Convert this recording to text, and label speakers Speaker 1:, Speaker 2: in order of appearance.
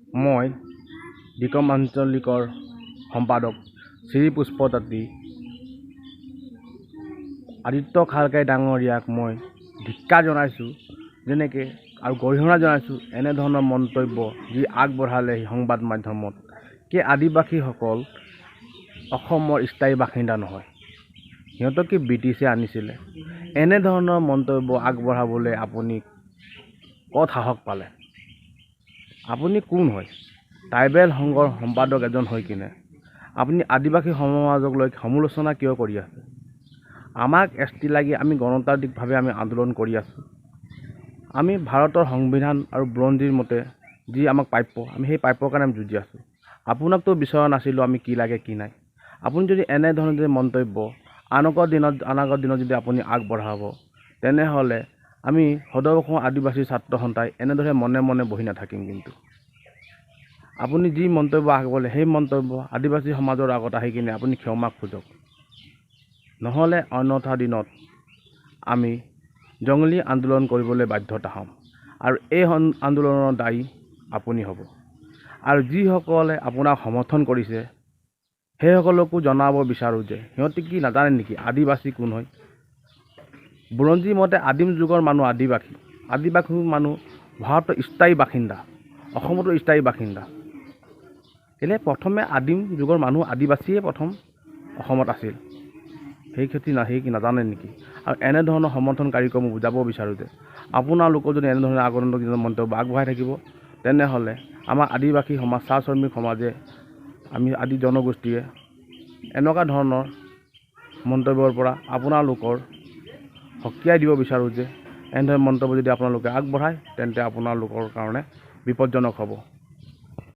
Speaker 1: মই দিকম আঞ্চলিকৰ সম্পাদক শ্ৰী পুষ্প তাঁতী আদিত্য খাৰকাই ডাঙৰীয়াক মই ধিক্কাৰ জনাইছোঁ, যেনেকৈ আৰু গৰিহণা জনাইছোঁ এনেধৰণৰ মন্তব্য যি আগবঢ়ালে সংবাদ মাধ্যমত কি আদিবাসীসকল অসমৰ স্থায়ী বাসিন্দা নহয়, সিহঁতক কি ব্ৰিটিছে আনিছিলে। এনেধৰণৰ মন্তব্য আগবঢ়াবলৈ আপুনি ক'ত সাহস পালে? আপুনি কোন হয়? ট্ৰাইবেল সংঘৰ সম্পাদক এজন হৈ কিনে আপুনি আদিবাসী সমাজক লৈ সমালোচনা কিয় কৰি আছে? আমাক এছ.টি. লাগি আমি গণতান্ত্ৰিকভাৱে আমি আন্দোলন কৰি আছোঁ। আমি ভাৰতৰ সংবিধান আৰু বুৰঞ্জীৰ মতে যি আমাক প্ৰাপ্য, আমি সেই প্ৰাপ্যৰ কাৰণে আমি যুঁজি আছোঁ। আপোনাকতো বিচৰা নাছিলোঁ আমি কি লাগে কি নাই। আপুনি যদি এনেধৰণৰ যদি মন্তব্য অনাগত দিনত যদি আপুনি আগবঢ়াব, তেনেহ'লে আমি সদৌ অসমৰ আদিবাসী ছাত্ৰ সন্থাই এনেদৰে মনে মনে বহি নাথাকিম। কিন্তু আপুনি যি মন্তব্য আগবঢ়ালে সেই মন্তব্য আদিবাসী সমাজৰ আগত আহি কিনে আপুনি ক্ষমা খোজক, নহ'লে অন্যথা দিনত আমি জংগলী আন্দোলন কৰিবলৈ বাধ্যতা হ'ম আৰু এই আন্দোলনৰ দায়ী আপুনি হ'ব। আৰু যিসকলে আপোনাক সমৰ্থন কৰিছে সেইসকলকো জনাব বিচাৰোঁ যে সিহঁতে কি নাজানে নেকি আদিবাসী কোন হয়? বুৰঞ্জীৰ মতে আদিম যুগৰ মানুহ আদিবাসী মানুহ ভাৰতৰ স্থায়ী বাসিন্দা, অসমতো স্থায়ী বাসিন্দা। কেলৈ প্ৰথমে আদিম যুগৰ মানুহ আদিবাসীয়ে প্ৰথম অসমত আছিল, সেই কি নাজানে নেকি? আৰু এনেধৰণৰ সমৰ্থনকাৰীক মই বুজাব বিচাৰোঁ যে আপোনালোকৰ যদি এনেধৰণৰ আগন্তুক মন্তব্য আগবঢ়াই থাকিব, তেনেহ'লে আমাৰ আদিবাসী সমাজ চাহ শ্ৰমিক সমাজে আমি আদি জনগোষ্ঠীয়ে এনেকুৱা ধৰণৰ মন্তব্যৰ পৰা আপোনালোকৰ সকীয়াই দিব বিচাৰোঁ যে এনেধৰণৰ মন্তব্য যদি আপোনালোকে আগবঢ়ায় তেন্তে আপোনালোকৰ কাৰণে বিপদজনক হ'ব।